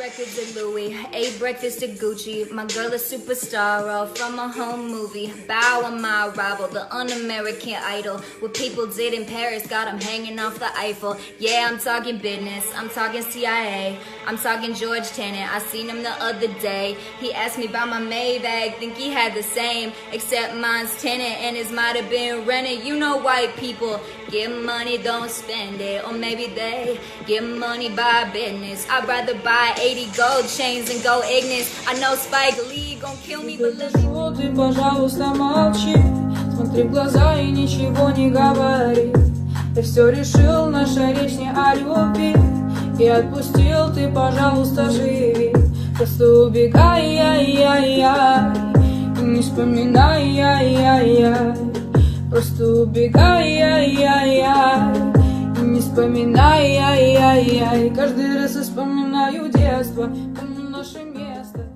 records at Louis, ate breakfast at Gucci. My girl a superstar, all from a home movie. Bow on my rival, the un-American idol. What people did in Paris got him hanging off the Eiffel. Yeah, I'm talking business, I'm talking CIA, I'm talking George Tenet. I seen him the other day. He asked me about my Maybach, think he had the same, except mine's Tenet and his might have been rented. You know white people get money, don't spend it, or maybe they get money by business. I'd rather buy 80 gold chains and go Ignis. I know Spike Lee gon' kill me, but let me... Ты, пожалуйста, молчи, смотри в глаза и ничего не говори. Я все решил, наша речь не о любви, и отпустил, ты, пожалуйста, живи. Просто убегай, яй-яй-яй, и не вспоминай, яй-яй-яй. Просто убегай, яй-яй-яй, и не вспоминай, яй-яй-яй. Каждый раз я вспоминаю детство, помню наше место.